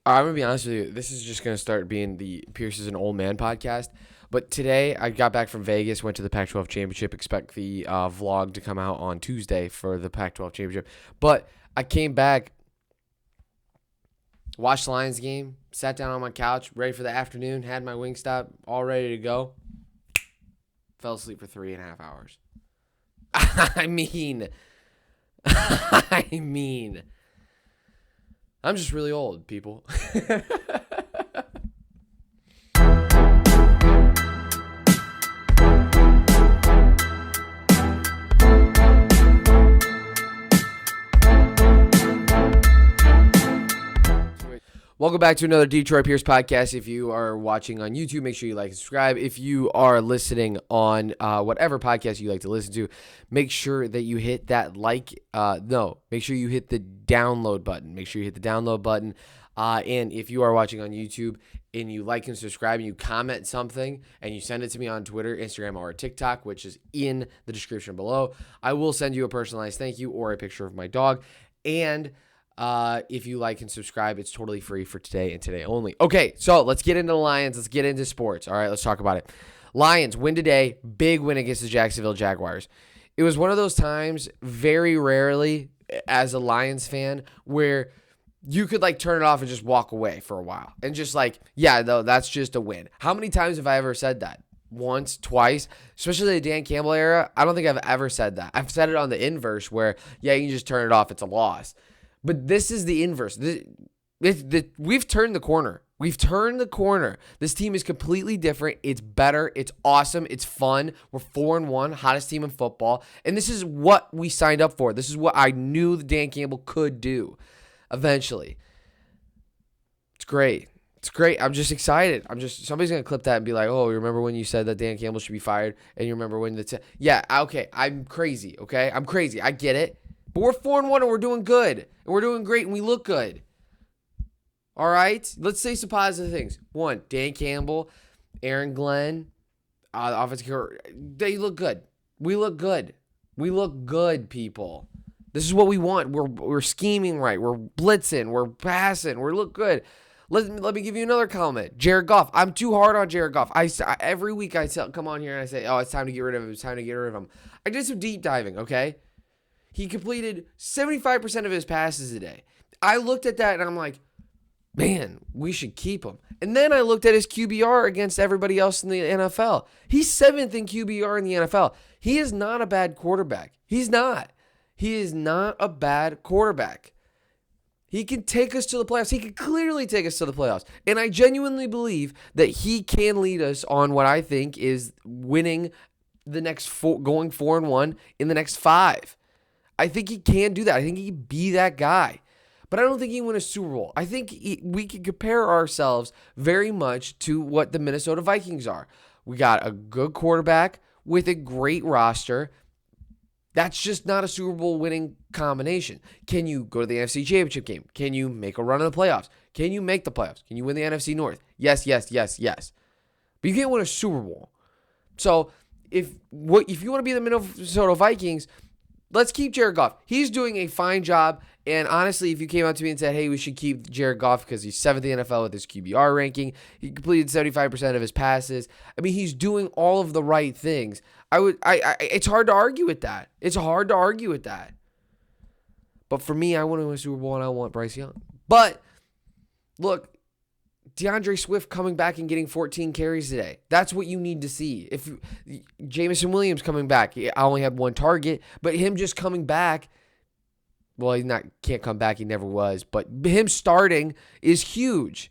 I'm going to be honest with you. This is just going to start being the Pierce is an old man podcast. But today I got back from Vegas, went to the Pac-12 championship. Expect the vlog to come out on Tuesday for the Pac-12 championship. But I came back, watched the Lions game, sat down on my couch, ready for the afternoon, had my Wingstop all ready to go. Fell asleep for 3.5 hours. I mean, I'm just really old, people. Welcome back to another Detroit Pierce podcast. If you are watching on YouTube, make sure you like and subscribe. If you are listening on whatever podcast you like to listen to, make sure that you hit that make sure you hit the download button. Make sure you hit the download button. And if you are watching on YouTube and you like and subscribe and you comment something and you send it to me on Twitter, Instagram, or TikTok, which is in the description below, I will send you a personalized thank you or a picture of my dog. And if you like and subscribe, it's totally free for today and today only. Okay, so let's get into the Lions. Let's get into sports. All right, let's talk about it. Lions win today. Big win against the Jacksonville Jaguars. It was one of those times, very rarely, as a Lions fan, where you could turn it off and just walk away for a while. And just yeah, though, that's just a win. How many times have I ever said that? Once, twice, especially the Dan Campbell era. I don't think I've ever said that. I've said it on the inverse where, yeah, you can just turn it off. It's a loss. But this is the inverse. We've turned the corner. We've turned the corner. This team is completely different. It's better. It's awesome. It's fun. We're 4-1, hottest team in football. And this is what we signed up for. This is what I knew that Dan Campbell could do eventually. It's great. It's great. I'm just excited. Somebody's going to clip that and be like, oh, you remember when you said that Dan Campbell should be fired? And you remember when yeah, okay, I'm crazy, okay? I'm crazy. I get it. But we're 4-1 and we're doing good. And we're doing great and we look good. All right? Let's say some positive things. One, Dan Campbell, Aaron Glenn, the offensive coordinator, they look good. We look good. We look good, people. This is what we want. We're scheming right. We're blitzing. We're passing. We look good. Let me give you another comment. Jared Goff. I'm too hard on Jared Goff. Every week I come on here and I say, oh, it's time to get rid of him. It's time to get rid of him. I did some deep diving, okay? He completed 75% of his passes today. I looked at that and I'm like, man, we should keep him. And then I looked at his QBR against everybody else in the NFL. He's 7th in QBR in the NFL. He is not a bad quarterback. He's not. He is not a bad quarterback. He can take us to the playoffs. He can clearly take us to the playoffs. And I genuinely believe that he can lead us on what I think is winning the next going 4-1 in the next 5. I think he can do that. I think he can be that guy. But I don't think he can win a Super Bowl. I think we can compare ourselves very much to what the Minnesota Vikings are. We got a good quarterback with a great roster. That's just not a Super Bowl winning combination. Can you go to the NFC Championship game? Can you make a run in the playoffs? Can you make the playoffs? Can you win the NFC North? Yes, yes, yes, yes. But you can't win a Super Bowl. So if you want to be the Minnesota Vikings, let's keep Jared Goff. He's doing a fine job. And honestly, if you came out to me and said, hey, we should keep Jared Goff because he's 7th in the NFL with his QBR ranking, he completed 75% of his passes. I mean, he's doing all of the right things. It's hard to argue with that. It's hard to argue with that. But for me, I want to win a Super Bowl and I want Bryce Young. But look, DeAndre Swift coming back and getting 14 carries today. That's what you need to see. If Jameson Williams coming back, I only had one target, but him just coming back, well, he can't come back. He never was. But him starting is huge.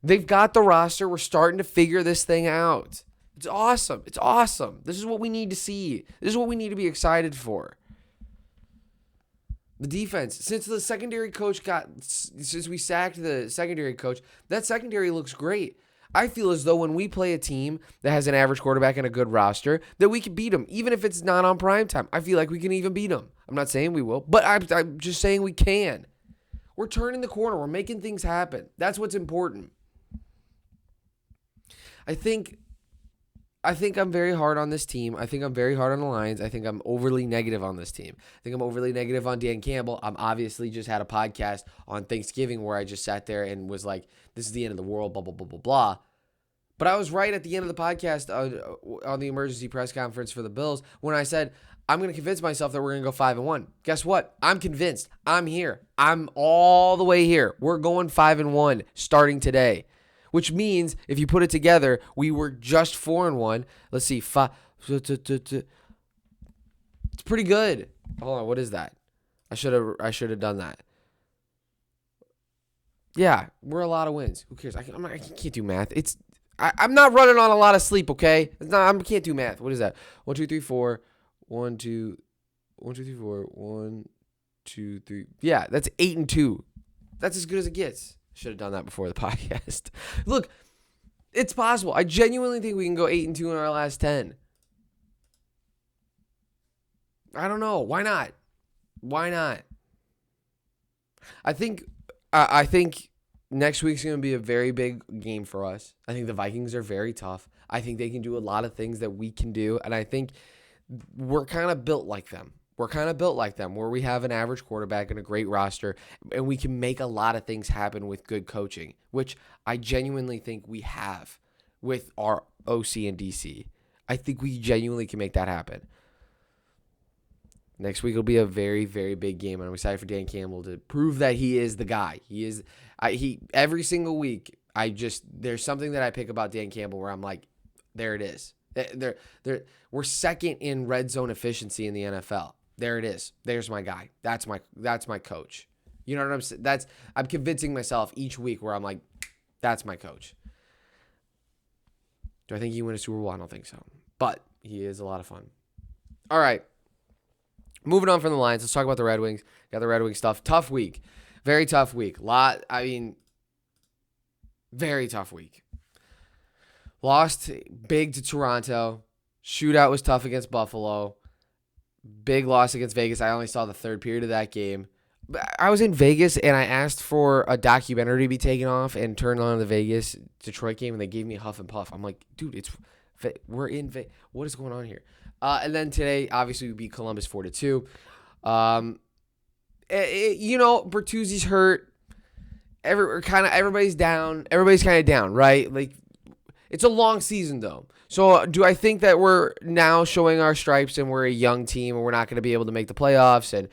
They've got the roster. We're starting to figure this thing out. It's awesome. It's awesome. This is what we need to see. This is what we need to be excited for. The defense, since we sacked the secondary coach, that secondary looks great. I feel as though when we play a team that has an average quarterback and a good roster, that we can beat them, even if it's not on prime time. I feel like we can even beat them. I'm not saying we will, but I'm just saying we can. We're turning the corner. We're making things happen. That's what's important. I think I think I'm very hard on this team. I think I'm very hard on the Lions. I think I'm overly negative on this team. I think I'm overly negative on Dan Campbell. I'm obviously just had a podcast on Thanksgiving where I just sat there and was like, this is the end of the world, blah, blah, blah, blah, blah. But I was right at the end of the podcast on the emergency press conference for the Bills when I said, I'm going to convince myself that we're going to go 5-1. Guess what? I'm convinced. I'm here. I'm all the way here. We're going 5-1 starting today. Which means if you put it together, we were just 4-1. Let's see, it's pretty good. Hold on, what is that? I should have done that. Yeah, we're a lot of wins. Who cares? I can't do math. I'm not running on a lot of sleep. Okay, I can't do math. What is that? 1, 2, 3, 4. 1, 2, 1, 2, 3, 4. 1, 2, 3. Yeah, that's 8-2. That's as good as it gets. Should have done that before the podcast. Look, it's possible. I genuinely think we can go 8-2 in our last 10. I don't know. Why not? Why not? I think next week's going to be a very big game for us. I think the Vikings are very tough. I think they can do a lot of things that we can do, and I think we're kind of built like them. We're kind of built like them, where we have an average quarterback and a great roster, and we can make a lot of things happen with good coaching, which I genuinely think we have with our OC and DC. I think we genuinely can make that happen. Next week will be a very, very big game, and I'm excited for Dan Campbell to prove that he is the guy. He every single week, there's something that I pick about Dan Campbell where I'm like, there it is. We're second in red zone efficiency in the NFL. There it is. There's my guy. That's my coach. You know what I'm saying? I'm convincing myself each week where I'm like, that's my coach. Do I think he can win a Super Bowl? I don't think so. But he is a lot of fun. All right. Moving on from the Lions, let's talk about the Red Wings. Got the Red Wings stuff. Tough week. Very tough week. Very tough week. Lost big to Toronto. Shootout was tough against Buffalo. Big loss against Vegas. I only saw the third period of that game. I was in Vegas, and I asked for a documentary to be taken off and turned on the Vegas-Detroit game, and they gave me huff and puff. I'm like, dude, we're in Vegas. What is going on here? And then today, obviously, we beat Columbus 4-2. Bertuzzi's hurt. Everybody's down. Everybody's kind of down, right? Like, it's a long season, though. So do I think that we're now showing our stripes and we're a young team and we're not going to be able to make the playoffs? And,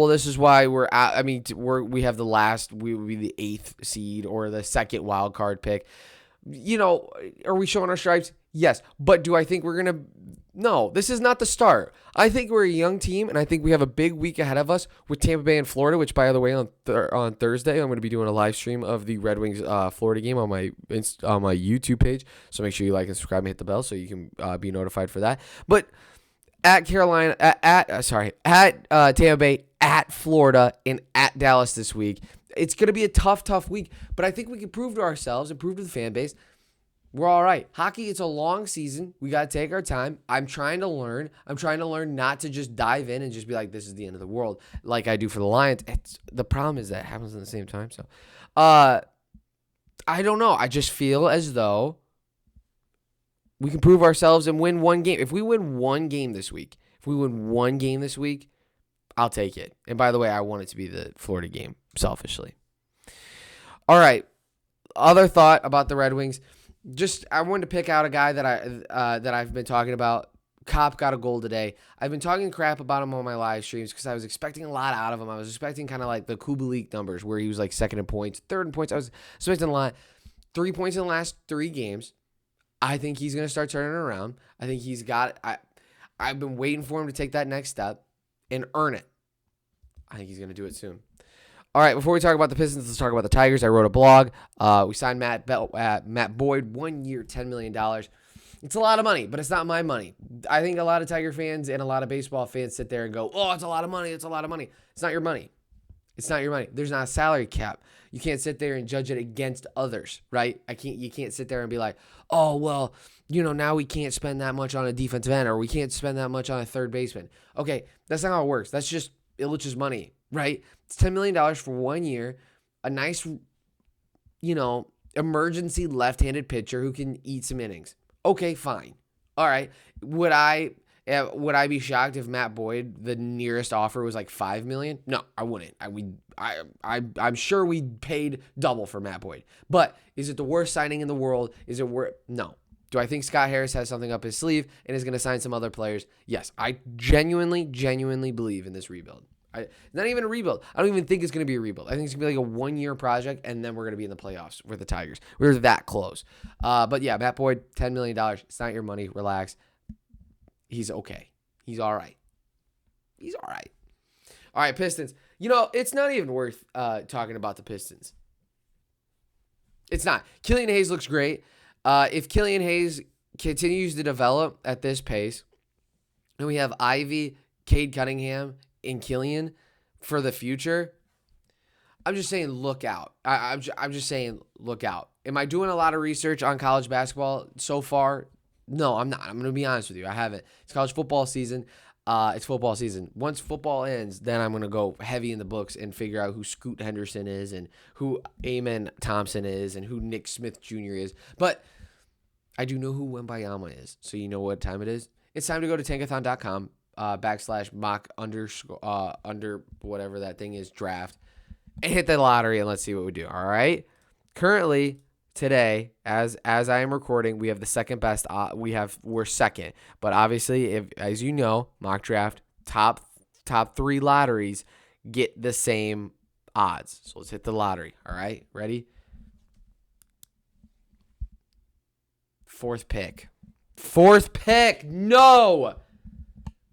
this is why we're out. I mean, we have we would be the 8th seed or the second wild card pick. Are we showing our stripes? Yes. But do I think we're going to? No, this is not the start. I think we're a young team, and I think we have a big week ahead of us with Tampa Bay and Florida, which, by the way, on Thursday, I'm going to be doing a live stream of the Red Wings Florida game on my YouTube page. So make sure you like and subscribe and hit the bell so you can be notified for that. But at Tampa Bay, at Florida, and at Dallas this week, it's going to be a tough week. But I think we can prove to ourselves and prove to the fan base we're all right. Hockey, it's a long season. We got to take our time. I'm trying to learn. Not to just dive in and just be like, this is the end of the world, like I do for the Lions. The problem is that it happens at the same time. So, I don't know. I just feel as though we can prove ourselves and win one game. If we win one game this week, I'll take it. And by the way, I want it to be the Florida game, selfishly. All right. Other thought about the Red Wings. I wanted to pick out a guy that I've been talking about. Kopp got a goal today. I've been talking crap about him on my live streams because I was expecting a lot out of him. I was expecting kind of like the Kubalik numbers where he was like second in points, third in points. I was expecting a lot. 3 points in the last 3 games. I think he's going to start turning it around. I think he's got it. I've been waiting for him to take that next step and earn it. I think he's going to do it soon. All right, before we talk about the Pistons, let's talk about the Tigers. I wrote a blog. We signed Matt Boyd, 1 year, $10 million. It's a lot of money, but it's not my money. I think a lot of Tiger fans and a lot of baseball fans sit there and go, oh, it's a lot of money. It's a lot of money. It's not your money. It's not your money. There's not a salary cap. You can't sit there and judge it against others, right? You can't sit there and be like, oh, well, now we can't spend that much on a defensive end or we can't spend that much on a third baseman. Okay, that's not how it works. That's just Illich's money, right? It's $10 million for 1 year, a nice, emergency left-handed pitcher who can eat some innings. Okay, fine. All right. Would I be shocked if Matt Boyd, the nearest offer was like $5 million? No, I wouldn't. I'm sure we paid double for Matt Boyd. But is it the worst signing in the world? Is it worth? No. Do I think Scott Harris has something up his sleeve and is going to sign some other players? Yes. I genuinely believe in this rebuild. Not even a rebuild. I don't even think it's going to be a rebuild. I think it's going to be like a 1-year project, and then we're going to be in the playoffs with the Tigers. We're that close. But yeah, Matt Boyd, $10 million. It's not your money. Relax. He's okay. He's all right. He's all right. All right, Pistons. It's not even worth talking about the Pistons. It's not. Killian Hayes looks great. If Killian Hayes continues to develop at this pace, and we have Ivy, Cade Cunningham, and Killian for the future, I'm just saying look out. I'm just saying look out. Am I doing a lot of research on college basketball so far? No, I'm not. I'm going to be honest with you. I haven't. It's college football season. It's football season. Once football ends, then I'm going to go heavy in the books and figure out who Scoot Henderson is and who Amen Thompson is and who Nick Smith Jr. is. But I do know who Wembayama is. So you know what time it is? It's time to go to tankathon.com /mock under whatever that thing is draft and hit the lottery and let's see what we do. All right. Currently, today, as I am recording, we have the second best. We're second, but obviously, as you know, mock draft top 3 lotteries get the same odds. So let's hit the lottery. All right, ready? Fourth pick. No.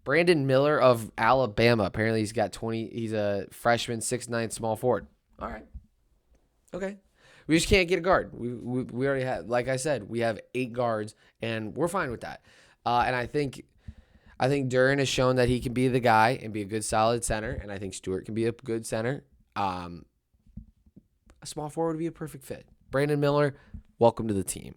Brandon Miller of Alabama. Apparently, he's got 20. He's a freshman, 6'9", small forward. All right. Okay. We just can't get a guard. We already have, like I said, we have 8 guards, and we're fine with that. And I think Duren has shown that he can be the guy and be a good, solid center, and I think Stewart can be a good center. A small forward would be a perfect fit. Brandon Miller, welcome to the team.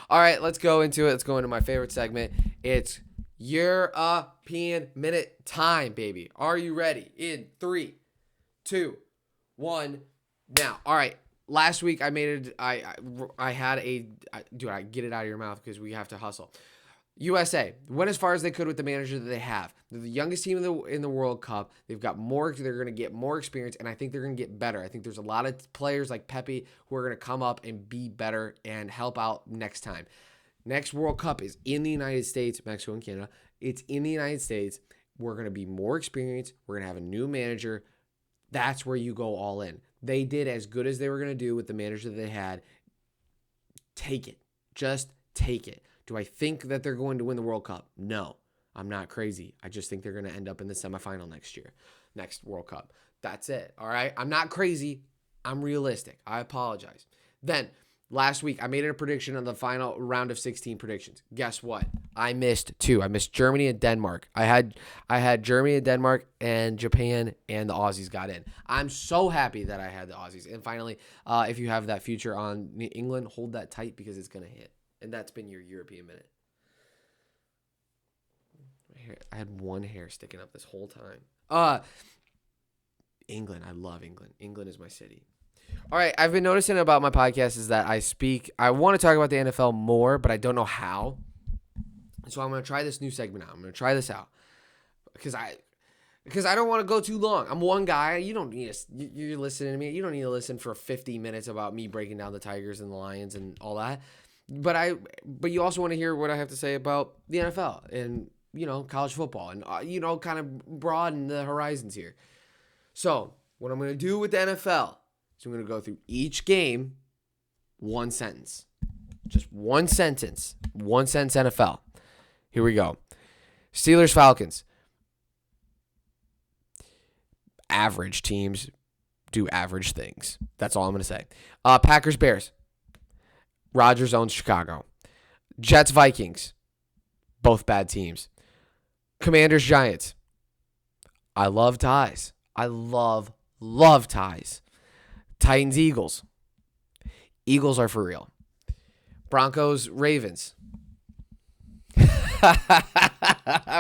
All right, let's go into it. Let's go into my favorite segment. It's European Minute Time, baby. Are you ready? In 3, 2, 1, now. All right. Last week I made it. I had a dude. I get it out of your mouth because we have to hustle. USA went as far as they could with the manager that they have. They're the youngest team in the World Cup. They've got more. They're going to get more experience, and I think they're going to get better. I think there's a lot of players like Pepe who are going to come up and be better and help out next time. Next World Cup is in the United States, Mexico, and Canada. It's in the United States. We're going to be more experienced. We're going to have a new manager. That's where you go all in. They did as good as they were going to do with the manager that they had. Take it. Just take it. Do I think that they're going to win the World Cup? No. I'm not crazy. I just think they're going to end up in the semifinal next World Cup. That's it. All right? I'm not crazy. I'm realistic. I apologize. Then, last week, I made a prediction on the final round of 16 predictions. Guess what? I missed 2. I missed Germany and Denmark. I had Germany and Denmark and Japan, and the Aussies got in. I'm so happy that I had the Aussies. And finally, if you have that future on England, hold that tight because it's going to hit. And that's been your European Minute. I had one hair sticking up this whole time. England. I love England. England is my city. All right. I've been noticing about my podcast is that I want to talk about the NFL more, but I don't know how. So I'm going to try this new segment out. I'm going to try this out. Because I don't want to go too long. I'm one guy. You don't need you're listening to me. You don't need to listen for 50 minutes about me breaking down the Tigers and the Lions and all that. But you also want to hear what I have to say about the NFL and, college football and, kind of broaden the horizons here. So what I'm going to do with the NFL is I'm going to go through each game, one sentence, just one sentence NFL. Here we go. Steelers, Falcons. Average teams do average things. That's all I'm going to say. Packers, Bears. Rodgers owns Chicago. Jets, Vikings. Both bad teams. Commanders, Giants. I love ties. I love ties. Titans, Eagles. Eagles are for real. Broncos, Ravens.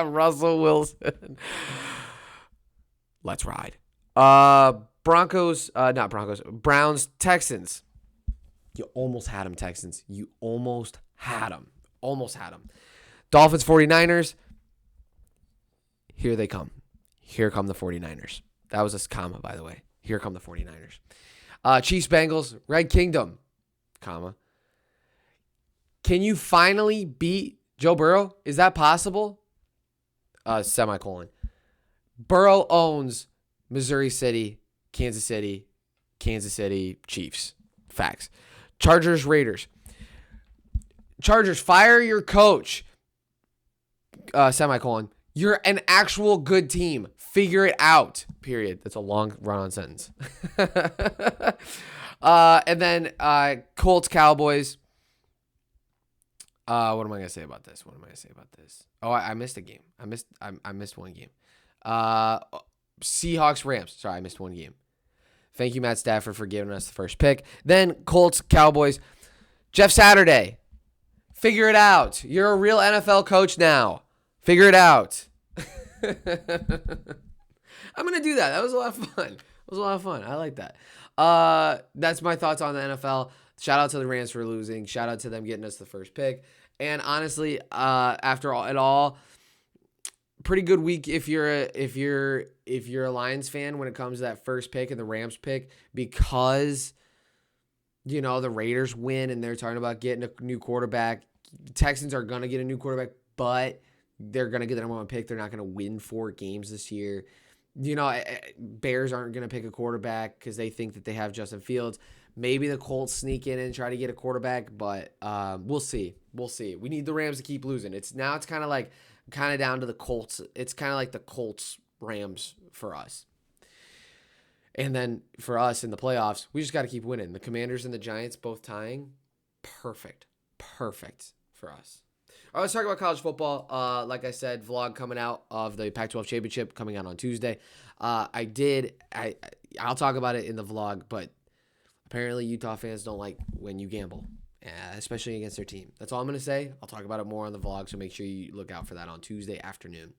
Russell Wilson. Let's ride. Browns, Texans. You almost had them, Texans. You almost Had them. Almost had them. Dolphins, 49ers. Here they come. Here come the 49ers. That was a comma, by the way. Here come the 49ers. Chiefs, Bengals, Red Kingdom, comma. Can you finally beat Joe Burrow? Is that possible? Semicolon. Burrow owns Missouri City, Kansas City, Chiefs. Facts. Chargers, Raiders. Chargers, fire your coach. Semicolon. You're an actual good team. Figure it out. Period. That's a long run-on sentence. And then Colts, Cowboys. What am I gonna say about this? Oh, I missed a game. I missed one game. Seahawks, Rams. Sorry, I missed one game. Thank you, Matt Stafford, for giving us the first pick. Then Colts, Cowboys. Jeff Saturday. Figure it out. You're a real NFL coach now. Figure it out. I'm going to do that. That was a lot of fun. I like that. That's my thoughts on the NFL. Shout out to the Rams for losing. Shout out to them getting us the first pick. And honestly, after all, pretty good week if you're a Lions fan when it comes to that first pick and the Rams pick, because the Raiders win and they're talking about getting a new quarterback. Texans are going to get a new quarterback, but they're going to get the number one pick. They're not going to win 4 games this year. Bears aren't going to pick a quarterback because they think that they have Justin Fields. Maybe the Colts sneak in and try to get a quarterback, but we'll see. We need the Rams to keep losing. It's kind of down to the Colts. It's kind of like the Colts Rams for us. And then for us in the playoffs, we just got to keep winning. The Commanders and the Giants both tying. Perfect for us. All right, let's talk about college football. Like I said, vlog coming out of the Pac-12 championship coming out on Tuesday. I'll talk about it in the vlog, but apparently Utah fans don't like when you gamble, especially against their team. That's all I'm going to say. I'll talk about it more on the vlog, so make sure you look out for that on Tuesday afternoon.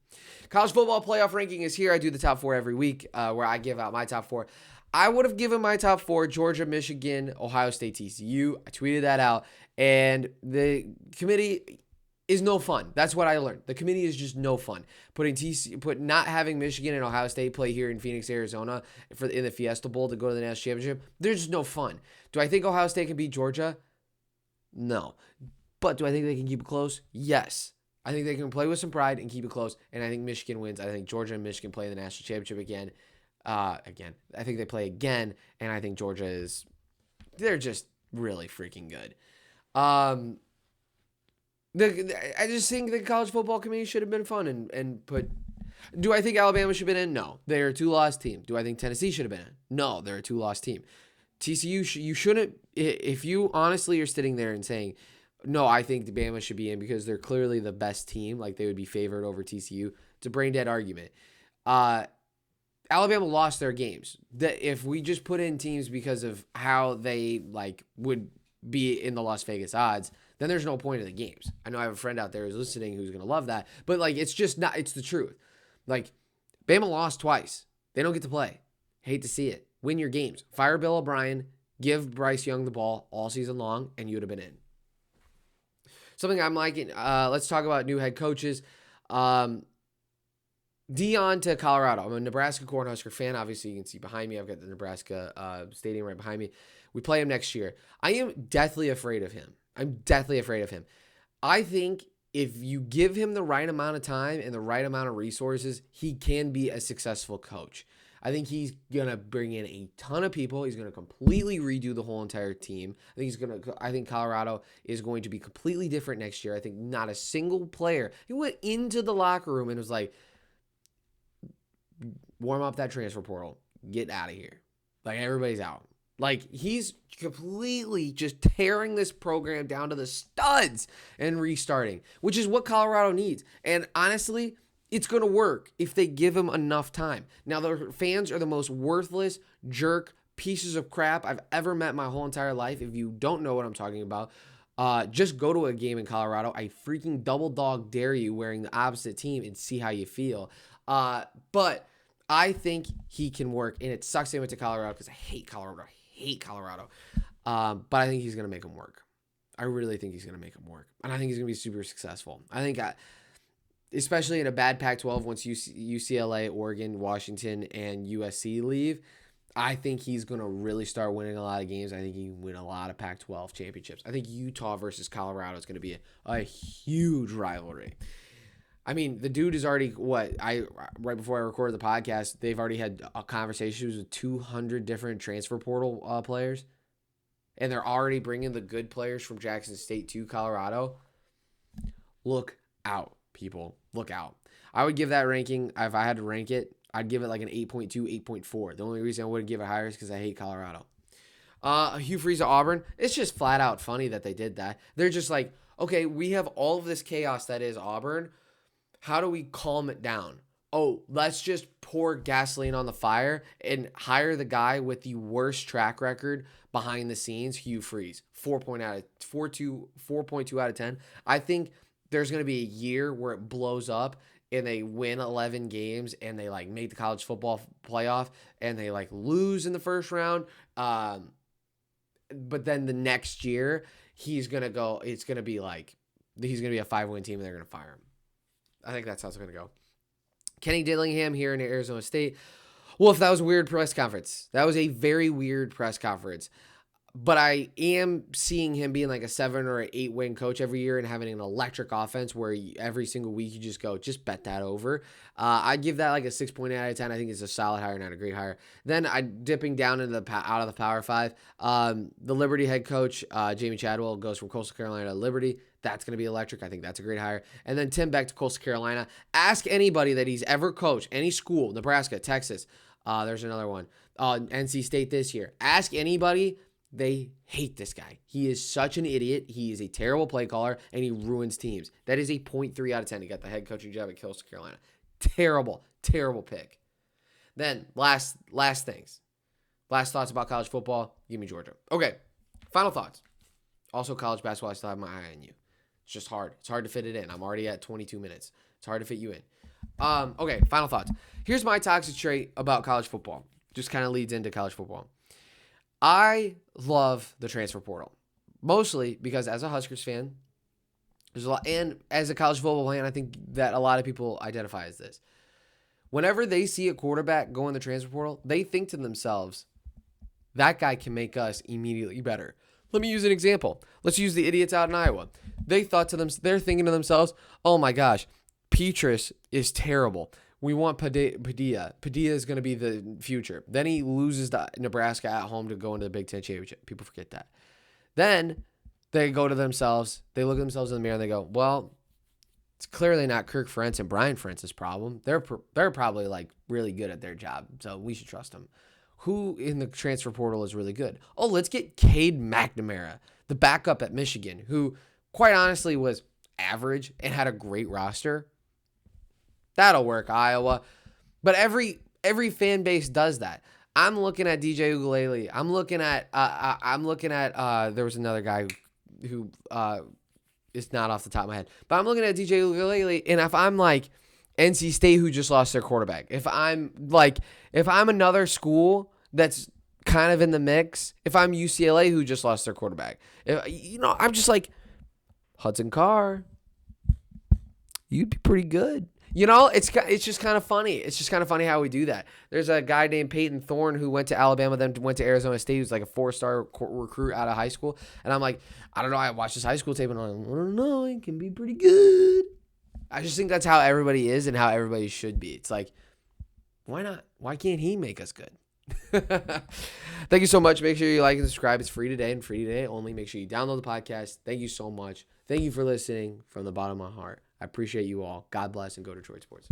College football playoff ranking is here. I do the top 4 every week where I give out my top 4. I would have given my top 4 Georgia, Michigan, Ohio State, TCU. I tweeted that out, and the committee is no fun. That's what I learned. The committee is just no fun. Not having Michigan and Ohio State play here in Phoenix, Arizona in the Fiesta Bowl to go to the national championship, there's just no fun. Do I think Ohio State can beat Georgia? No. But do I think they can keep it close? Yes. I think they can play with some pride and keep it close, and I think Michigan wins. I think Georgia and Michigan play in the national championship again. I think they play again, and I think Georgia they're just really freaking good. I just think the college football committee should have been fun and put. Do I think Alabama should have been in? No. They're a 2-loss team. Do I think Tennessee should have been in? No. They're a 2-loss team. TCU, you shouldn't. If you honestly are sitting there and saying, no, I think the Bama should be in because they're clearly the best team, like they would be favored over TCU, it's a brain dead argument. Alabama lost their games. If we just put in teams because of how they would be in the Las Vegas odds, then there's no point in the games. I know I have a friend out there who's listening who's going to love that, but it's just not, it's the truth. Bama lost twice. They don't get to play. Hate to see it. Win your games. Fire Bill O'Brien, give Bryce Young the ball all season long, and you would have been in. Something I'm liking, let's talk about new head coaches. Dion to Colorado. I'm a Nebraska Cornhusker fan. Obviously, you can see behind me, I've got the Nebraska stadium right behind me. We play him next year. I am deathly afraid of him. I think if you give him the right amount of time and the right amount of resources, he can be a successful coach. I think he's going to bring in a ton of people. He's going to completely redo the whole entire team. I think Colorado is going to be completely different next year. I think not a single player. He went into the locker room and was like, warm up that transfer portal. Get out of here. Everybody's out. He's completely just tearing this program down to the studs and restarting, which is what Colorado needs. And honestly, it's going to work if they give him enough time. Now, the fans are the most worthless, jerk, pieces of crap I've ever met my whole entire life. If you don't know what I'm talking about, just go to a game in Colorado. I freaking double dog dare you wearing the opposite team and see how you feel. But I think he can work, and it sucks they went to Colorado because I hate Colorado. But I think he's going to make him work. I really think he's going to make them work. And I think he's going to be super successful. I think, especially in a bad Pac-12, once UCLA, Oregon, Washington, and USC leave, I think he's going to really start winning a lot of games. I think he can win a lot of Pac-12 championships. I think Utah versus Colorado is going to be a huge rivalry. I mean, the dude is already, right before I recorded the podcast, they've already had conversations with 200 different transfer portal players. And they're already bringing the good players from Jackson State to Colorado. Look out, people. Look out. I would give that ranking, if I had to rank it, I'd give it like an 8.2, 8.4. The only reason I wouldn't give it higher is because I hate Colorado. Hugh Freeze at Auburn. It's just flat out funny that they did that. They're just like, okay, we have all of this chaos that is Auburn. How do we calm it down? Oh, let's just pour gasoline on the fire and hire the guy with the worst track record behind the scenes, Hugh Freeze. 4.2 out of 10. I think there's going to be a year where it blows up and they win 11 games and they like make the college football playoff and they like lose in the first round. But then the next year he's going to go, he's going to be a 5-win team and they're going to fire him. I think that's how it's going to go. Kenny Dillingham here in Arizona State. Well, if that was a weird press conference. That was a very weird press conference. But I am seeing him being like a 7 or 8 win coach every year and having an electric offense where every single week you just bet that over. I'd give that like a 6.8 out of 10. I think it's a solid hire, not a great hire. Then dipping down into out of the Power 5. The Liberty head coach, Jamie Chadwell, goes from Coastal Carolina to Liberty. That's going to be electric. I think that's a great hire. And then Tim Beck to Coastal Carolina. Ask anybody that he's ever coached, any school, Nebraska, Texas. There's another one. NC State this year. Ask anybody. They hate this guy. He is such an idiot. He is a terrible play caller, and he ruins teams. That is a 0.3 out of 10. He got the head coaching job at Coastal Carolina. Terrible, terrible pick. Then, last things. Last thoughts about college football. Give me Georgia. Okay, final thoughts. Also, college basketball, I still have my eye on you. It's just hard. It's hard to fit it in. I'm already at 22 minutes. It's hard to fit you in. Okay, final thoughts. Here's my toxic trait about college football. Just kind of leads into college football. I love the transfer portal, mostly because as a Huskers fan, there's a lot, and as a college football fan, I think that a lot of people identify as this. Whenever they see a quarterback go in the transfer portal, they think to themselves, that guy can make us immediately better. Let me use an example. Let's use the idiots out in Iowa. They're thinking to themselves, oh my gosh, Petrus is terrible. We want Padilla. Padilla is going to be the future. Then he loses to Nebraska at home to go into the Big Ten championship. People forget that. Then they go to themselves. They look at themselves in the mirror and they go, well, it's clearly not Kirk Ferentz and Brian Ferentz's problem. They're probably like really good at their job, so we should trust them. Who in the transfer portal is really good? Oh, let's get Cade McNamara, the backup at Michigan, who quite honestly was average and had a great roster. That'll work, Iowa. But every fan base does that. I'm looking at DJ Ugalele. I'm looking at there was another guy who is not off the top of my head. But I'm looking at DJ Ugalele, and if I'm like NC State who just lost their quarterback, if I'm another school that's kind of in the mix, if I'm UCLA who just lost their quarterback, I'm just like, Hudson Carr, you'd be pretty good. It's just kind of funny. It's just kind of funny how we do that. There's a guy named Peyton Thorne who went to Alabama, then went to Arizona State. He was like a 4-star recruit out of high school. And I'm like, I don't know. I watched his high school tape and I'm like, I don't know. He can be pretty good. I just think that's how everybody is and how everybody should be. It's like, why not? Why can't he make us good? Thank you so much. Make sure you like and subscribe. It's free today and free today only. Make sure you download the podcast. Thank you so much. Thank you for listening from the bottom of my heart. I appreciate you all. God bless and go Detroit Sports.